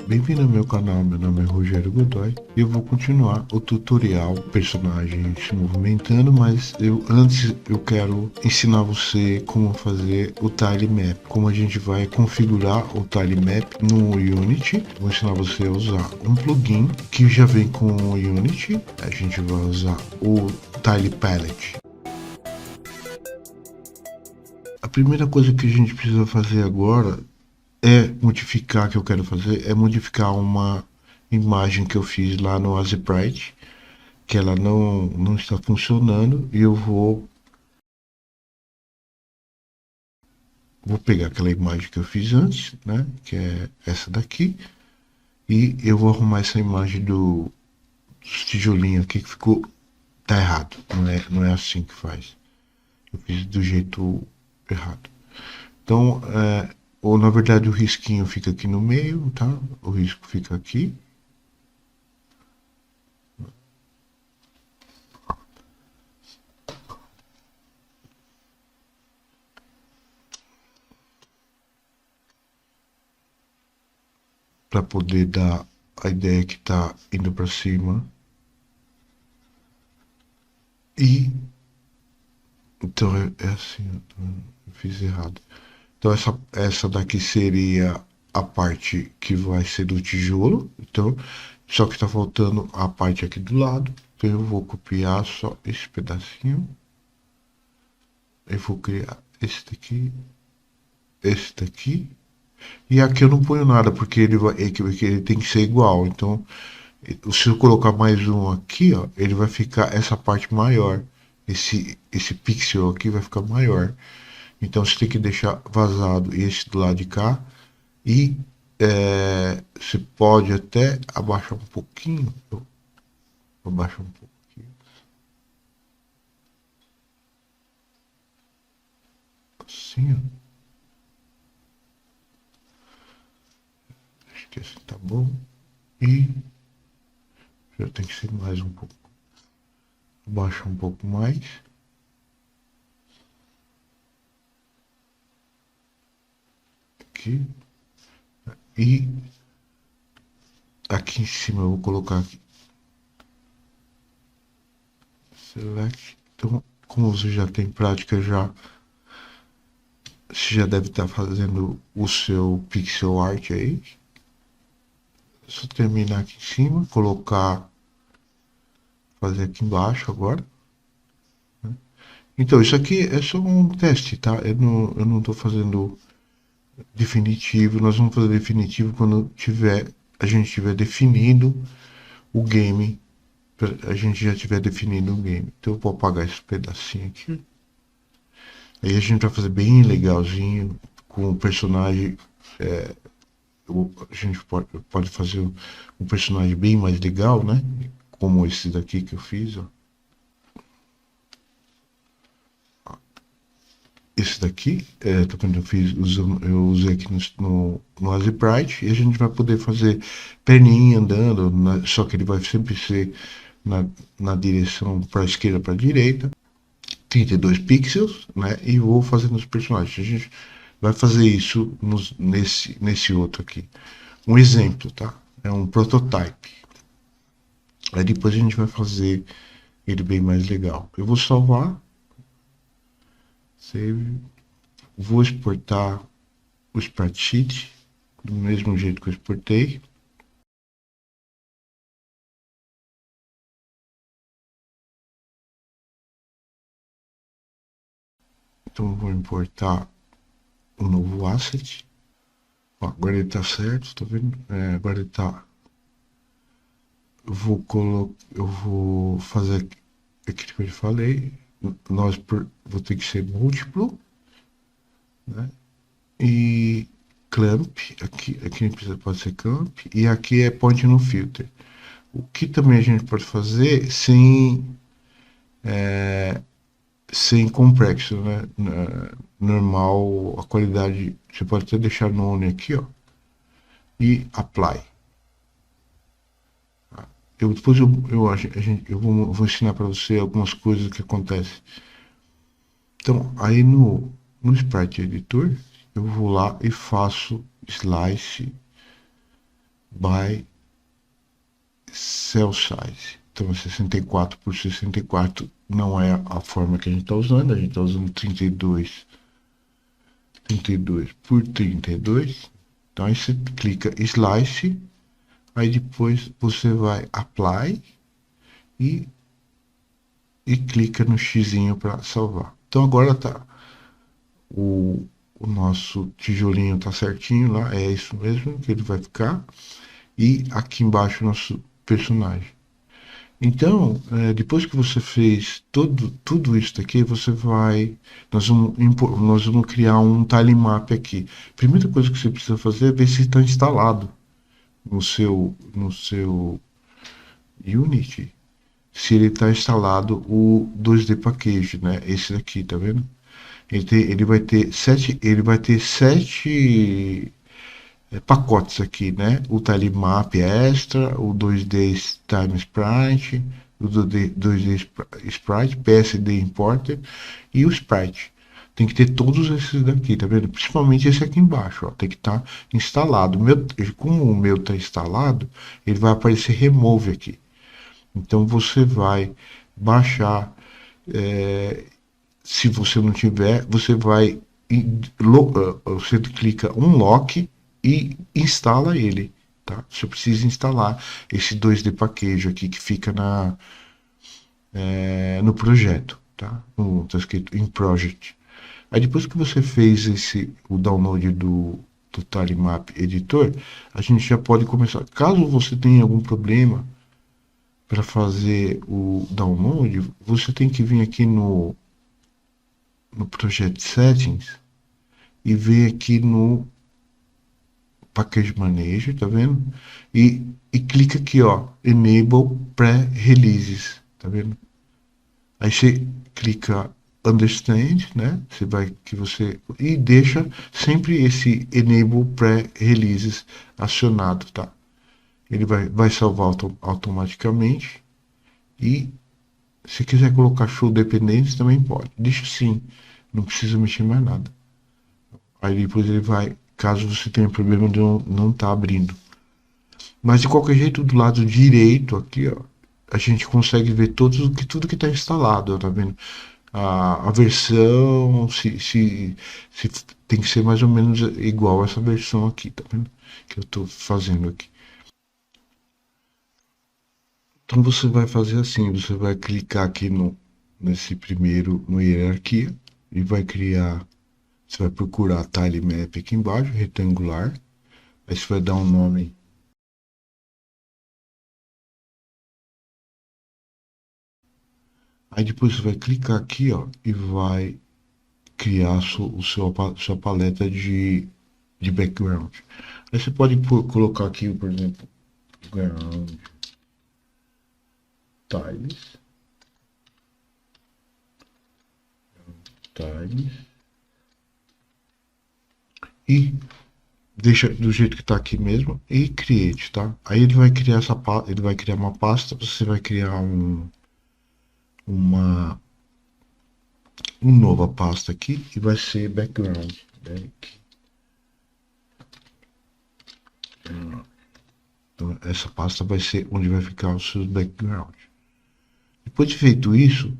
Bem-vindo ao meu canal, meu nome é Rogério Godoy e eu vou continuar o tutorial personagem se movimentando, mas antes eu quero ensinar você como fazer o tile map, como a gente vai configurar o tile map no Unity. Vou ensinar você a usar um plugin que já vem com o Unity. A gente vai usar o Tile Palette. A primeira coisa que a gente precisa fazer agora que eu quero fazer é modificar uma imagem que eu fiz lá no Azeprite, que ela não está funcionando, e eu vou pegar aquela imagem que eu fiz antes, né, que é essa daqui, e eu vou arrumar essa imagem dos tijolinhos aqui que ficou, tá errado, não é assim que faz. Eu fiz do jeito errado. Então, ou na verdade o risquinho fica aqui no meio, tá? O risco fica aqui. Para poder dar a ideia que tá indo para cima. E então é assim, eu fiz errado. Então essa daqui seria a parte que vai ser do tijolo. Então, só que tá faltando a parte aqui do lado. Então eu vou copiar só esse pedacinho. Eu vou criar esse daqui. E aqui eu não ponho nada, porque ele tem que ser igual. Então, se eu colocar mais um aqui, ó, ele vai ficar essa parte maior. Esse pixel aqui vai ficar maior. Então você tem que deixar vazado esse do lado de cá. E você pode até abaixar um pouquinho. Eu vou abaixar um pouquinho. Assim, ó. Acho que esse tá bom. E já tem que ser mais um pouco. Abaixa um pouco mais. Aqui. E aqui em cima eu vou colocar aqui. Select. Então, como você já tem prática, você já deve estar fazendo o seu pixel art aí. Só terminar aqui em cima, fazer aqui embaixo agora. Então, isso aqui é só um teste, tá? Eu não tô fazendo definitivo. Nós vamos fazer definitivo quando a gente tiver definido o game. A gente já tiver definido o game. Então eu vou apagar esse pedacinho aqui. Aí a gente vai fazer bem legalzinho com o personagem. A gente pode fazer um personagem bem mais legal, né? Como esse daqui que eu fiz, ó. Esse daqui, tô vendo, eu usei aqui no Azeprite, e a gente vai poder fazer perninha andando, só que ele vai sempre ser na, na direção para a esquerda, para a direita, 32 pixels, né? E vou fazendo os personagens. A gente vai fazer isso nesse outro aqui. Um exemplo, tá? É um prototype. Aí depois a gente vai fazer ele bem mais legal. Eu vou salvar, save, vou exportar o spreadsheet do mesmo jeito que eu exportei. Então eu vou importar um novo asset. Ó, agora ele está certo, tá vendo? Agora ele está. Eu vou fazer aquilo que eu falei. Vou ter que ser múltiplo, né? E clamp, aqui pode ser clamp, e aqui é point no filter. O que também a gente pode fazer sem complexo, né? Normal, a qualidade, você pode até deixar no on aqui, ó, e apply. Depois eu vou ensinar para você algumas coisas que acontecem. Então, aí no Sprite Editor, eu vou lá e faço slice by cell size. Então, 64 por 64 não é a forma que a gente está usando. A gente está usando 32 por 32. Então, aí você clica Slice. Aí depois você vai Apply e clica no xizinho para salvar. Então agora tá o nosso tijolinho tá certinho lá, é isso mesmo que ele vai ficar. E aqui embaixo o nosso personagem. Então, depois que você fez tudo isso daqui, você vai. Nós vamos criar um tile map aqui. Primeira coisa que você precisa fazer é ver se está instalado no seu Unity, se ele está instalado o 2D Package, né? Esse daqui, tá vendo? Ele vai ter sete pacotes aqui, né? O Tile Map Extra, o 2D Time Sprite, o 2D Sprite, PSD Importer e o Sprite. Tem que ter todos esses daqui, tá vendo? Principalmente esse aqui embaixo, ó. Tem que estar instalado. Como o meu está instalado, ele vai aparecer Remove aqui. Então você vai baixar. Se você não tiver, você clica Unlock e instala ele, tá? Você precisa instalar esse 2D Package aqui que fica no projeto, tá? Tá escrito em Project. Aí depois que você fez o download do Tilemap Editor, a gente já pode começar. Caso você tenha algum problema para fazer o download, você tem que vir aqui no Project Settings e ver aqui no Package Manager, tá vendo? E clica aqui, ó, Enable Pré-Releases, tá vendo? Aí você clica Understand, né? E deixa sempre esse Enable Pré-Releases acionado, tá? Ele vai salvar automaticamente. E se quiser colocar show dependentes também pode. Deixa sim, não precisa mexer mais nada. Aí depois ele vai, caso você tenha problema de não tá abrindo. Mas de qualquer jeito, do lado direito aqui, ó, a gente consegue ver tudo que está instalado, ó, tá vendo? A versão, se tem que ser mais ou menos igual a essa versão aqui, tá vendo? Que eu estou fazendo aqui. Então você vai fazer assim, você vai clicar aqui nesse primeiro, no hierarquia, e vai criar, você vai procurar Tile Map aqui embaixo, retangular, aí você vai dar um nome. Aí depois você vai clicar aqui, ó, e vai criar sua paleta de background. Aí você pode colocar aqui, por exemplo, background tiles, e deixa do jeito que está aqui mesmo e create, tá? Aí ele vai criar ele vai criar uma pasta, você vai criar uma nova pasta aqui e vai ser background. Então, essa pasta vai ser onde vai ficar os seus backgrounds. Depois de feito isso,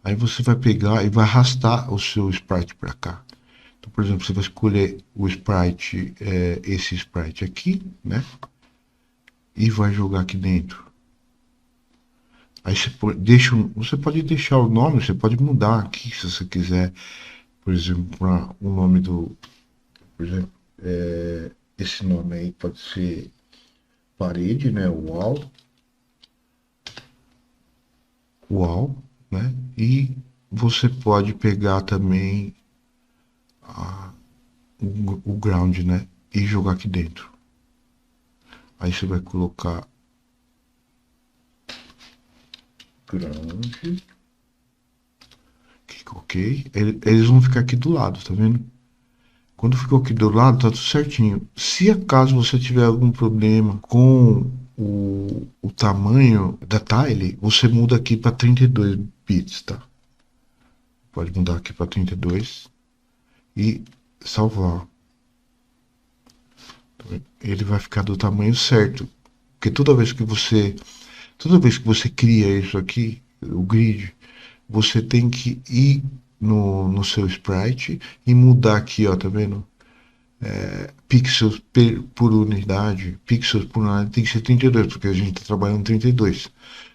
aí você vai pegar e vai arrastar o seu sprite para cá. Então, por exemplo, você vai escolher o sprite, esse sprite aqui, né? E vai jogar aqui dentro. Aí você pode deixar o nome, você pode mudar aqui se você quiser. Por exemplo, para o nome por exemplo, esse nome aí pode ser parede, né? Wall, né? E você pode pegar também o ground, né? E jogar aqui dentro. Aí você vai colocar ground. Clica OK. Eles vão ficar aqui do lado, tá vendo? Quando ficou aqui do lado, tá tudo certinho. Se acaso você tiver algum problema com o tamanho da tile, você muda aqui para 32 bits, tá? Pode mudar aqui para 32 e salvar. Ele vai ficar do tamanho certo. Porque toda vez que você cria isso aqui, o grid, você tem que ir no seu sprite e mudar aqui, ó, tá vendo? Pixels por unidade, pixels por unidade tem que ser 32, porque a gente está trabalhando 32.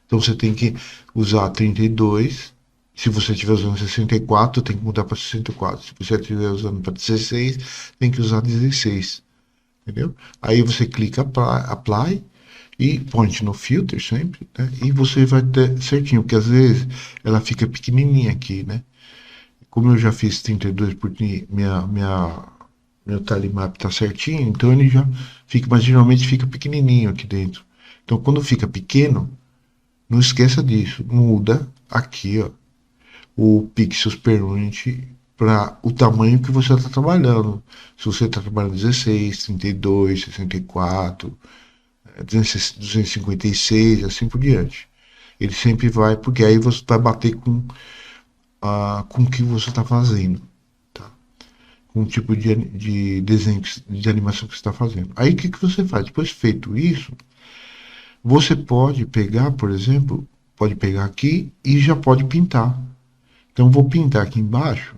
Então você tem que usar 32. Se você estiver usando 64, tem que mudar para 64. Se você estiver usando para 16, tem que usar 16. Entendeu? Aí você clica apply e point no filter sempre, né? E você vai ter certinho, porque às vezes ela fica pequenininha aqui, né? Como eu já fiz 32 por meu tile map tá certinho, então ele já fica, mas geralmente fica pequenininho aqui dentro. Então quando fica pequeno, não esqueça disso, muda aqui, ó, o pixels per unit para o tamanho que você está trabalhando. Se você está trabalhando 16, 32, 64, 256, assim por diante. Ele sempre vai, porque aí você vai bater com o que você está fazendo, tá? Com o tipo de desenho, de animação que você está fazendo. Aí o que você faz? Depois feito isso, você pode pegar, por exemplo, pode pegar aqui e já pode pintar. Então eu vou pintar aqui embaixo,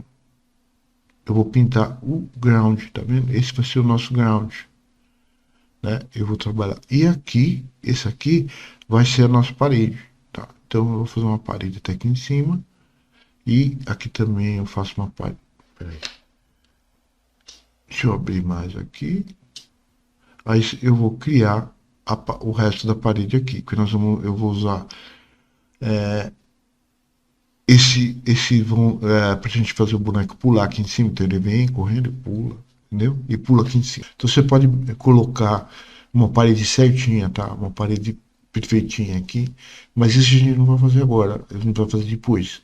eu vou pintar o ground, tá vendo? Esse vai ser o nosso ground, né? Eu vou trabalhar. E aqui, esse aqui vai ser a nossa parede, tá? Então eu vou fazer uma parede até aqui em cima e aqui também eu faço uma parede. Peraí. Deixa eu abrir mais aqui. Aí eu vou criar o resto da parede aqui, que eu vou usar pra gente fazer o boneco pular aqui em cima. Então ele vem correndo e pula, entendeu? E pula aqui em cima. Então você pode colocar uma parede certinha, tá? Uma parede perfeitinha aqui, mas isso a gente não vai fazer agora, a gente vai fazer depois.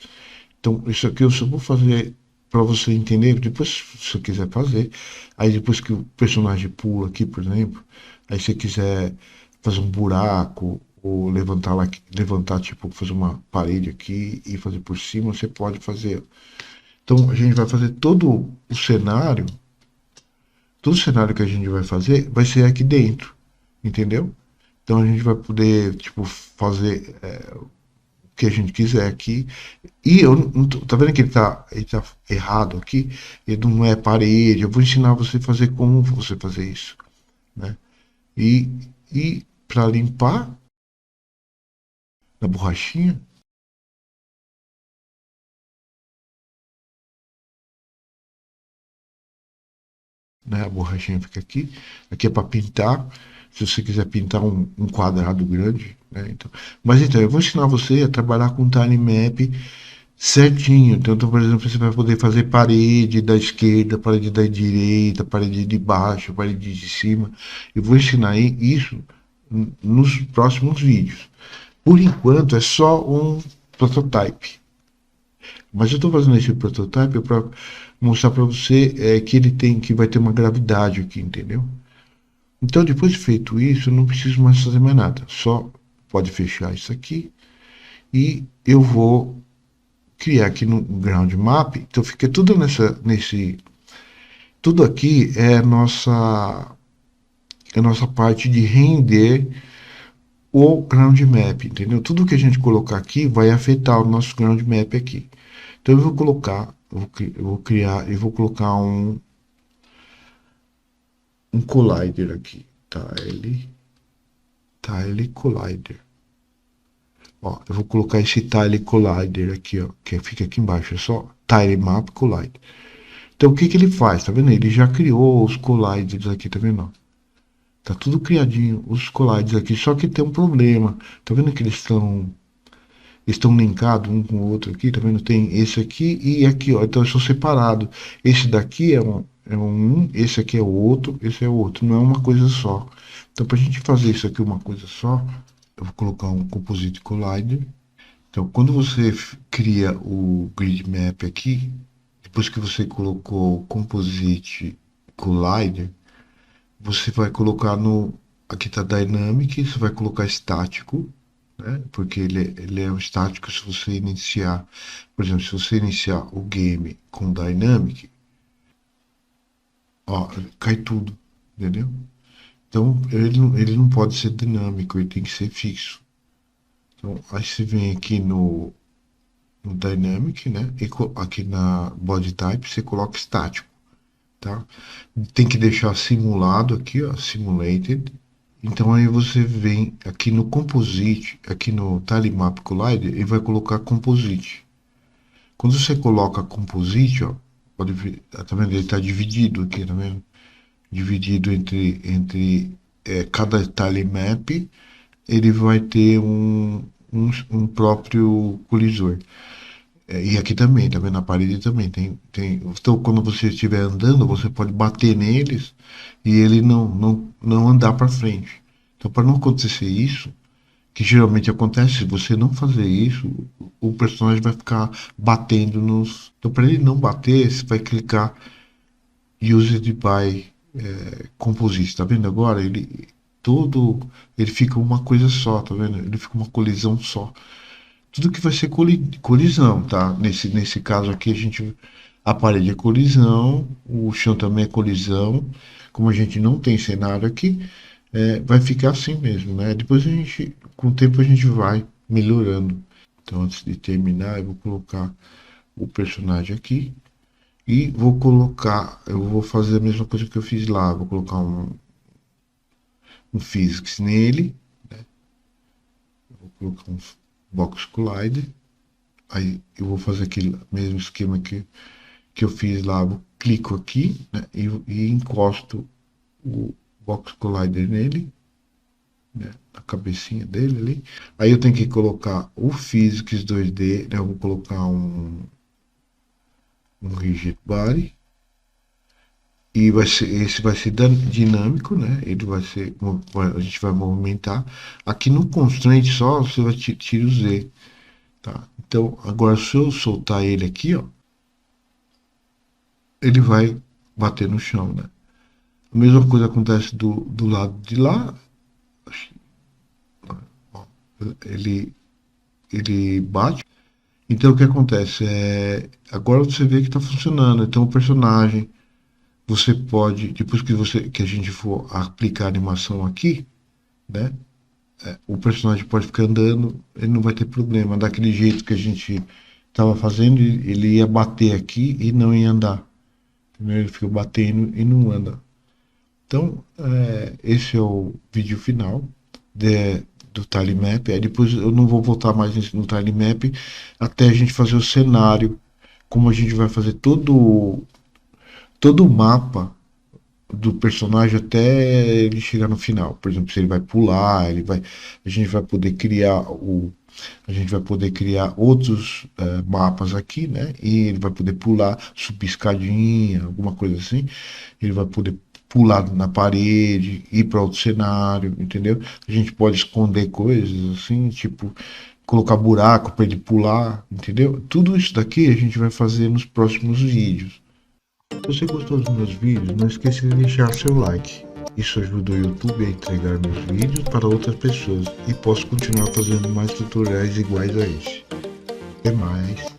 Então isso aqui eu só vou fazer para você entender, depois se você quiser fazer, aí depois que o personagem pula aqui, por exemplo, aí se você quiser fazer um buraco ou levantar tipo fazer uma parede aqui e fazer por cima, você pode fazer. Então a gente vai fazer todo o cenário que a gente vai fazer vai ser aqui dentro, entendeu? Então a gente vai poder tipo fazer o que a gente quiser aqui. E eu não tô, tá vendo que ele tá errado aqui? Ele não é parede. Eu vou ensinar você a fazer como você fazer isso, né? E, e para limpar na borrachinha, né? A borrachinha fica aqui. Aqui é para pintar. Se você quiser pintar um quadrado grande, né? Então, mas então, eu vou ensinar você a trabalhar com time map certinho. Então, por exemplo, você vai poder fazer parede da esquerda, parede da direita, parede de baixo, parede de cima. Eu vou ensinar isso nos próximos vídeos. Por enquanto, é só um prototype. Mas eu estou fazendo esse prototype para mostrar para você que vai ter uma gravidade aqui, entendeu? Então, depois de feito isso, eu não preciso mais fazer mais nada. Só pode fechar isso aqui e eu vou criar aqui no ground map. Então fica tudo tudo aqui é nossa parte de render o ground map, entendeu? Tudo que a gente colocar aqui vai afetar o nosso ground map aqui. Então eu vou colocar, eu vou criar, eu vou colocar um collider aqui, tile collider. Ó, eu vou colocar esse tile collider aqui, ó, que fica aqui embaixo, é só tile map collider. Então o que ele faz, tá vendo? Ele já criou os colliders aqui, tá vendo? Tá tudo criadinho, os colliders aqui, só que tem um problema. Tá vendo que eles estão linkados um com o outro aqui, tá vendo? Tem esse aqui e aqui, ó. Então eu sou separado. Esse daqui é um, esse aqui é o outro, esse é o outro. Não é uma coisa só. Então pra gente fazer isso aqui uma coisa só, eu vou colocar um Composite Collider. Então quando você cria o grid map aqui, depois que você colocou o Composite Collider, você vai colocar aqui está Dynamic, você vai colocar estático, né? Porque ele é um estático. Se você iniciar, por exemplo, se você iniciar o game com Dynamic, ó, cai tudo, entendeu? Então ele não pode ser dinâmico, ele tem que ser fixo. Então aí você vem aqui no Dynamic, né? E aqui na Body Type você coloca estático, tá? Tem que deixar simulado aqui, ó, Simulated. Então aí você vem aqui no Composite, aqui no Tilemap Collider, e vai colocar Composite. Quando você coloca Composite, ó, pode ver, tá vendo? Ele está dividido aqui, tá vendo? Dividido entre cada tilemap, ele vai ter um próprio colisor. E aqui também, tá vendo? Na parede também tem. Então, quando você estiver andando, você pode bater neles e ele não andar para frente. Então, para não acontecer isso, que geralmente acontece, se você não fazer isso, o personagem vai ficar batendo nos. Então, para ele não bater, você vai clicar Used by Composite, tá vendo agora? Ele fica uma coisa só, tá vendo? Ele fica uma colisão só. Tudo que vai ser colisão, tá? Nesse caso aqui, a parede é colisão, o chão também é colisão. Como a gente não tem cenário aqui, vai ficar assim mesmo, né? Depois com o tempo a gente vai melhorando. Então, antes de terminar, eu vou colocar o personagem aqui e eu vou fazer a mesma coisa que eu fiz lá. Vou colocar um Physics nele, né? Vou colocar um Box Collider. Aí eu vou fazer aquele mesmo esquema que eu fiz lá. Eu clico aqui, né, e encosto o Box Collider nele, né, na cabecinha dele ali. Aí eu tenho que colocar o Physics 2D, né, eu vou colocar um Rigid Body. E esse vai ser dinâmico, né? Ele vai ser, a gente vai movimentar. Aqui no constraint só, você vai tirar o Z, tá? Então, agora se eu soltar ele aqui, ó, ele vai bater no chão, né? A mesma coisa acontece do lado de lá. Ó, ele, ele bate. Então, o que acontece? Agora você vê que está funcionando. Então, o personagem, você pode, depois que a gente for aplicar a animação aqui, né? O personagem pode ficar andando, ele não vai ter problema. Daquele jeito que a gente estava fazendo, ele ia bater aqui e não ia andar. Entendeu? Ele fica batendo e não anda. Então, esse é o vídeo final do Tilemap. Aí depois eu não vou voltar mais no Tilemap até a gente fazer o cenário, como a gente vai fazer todo o mapa do personagem até ele chegar no final. Por exemplo, se ele vai pular, a gente vai poder criar a gente vai poder criar outros mapas aqui, né? E ele vai poder pular, subir escadinha, alguma coisa assim. Ele vai poder pular na parede, ir para outro cenário, entendeu? A gente pode esconder coisas assim, tipo colocar buraco para ele pular, entendeu? Tudo isso daqui a gente vai fazer nos próximos vídeos. Se você gostou dos meus vídeos, não esqueça de deixar seu like. Isso ajuda o YouTube a entregar meus vídeos para outras pessoas e posso continuar fazendo mais tutoriais iguais a esse. Até mais!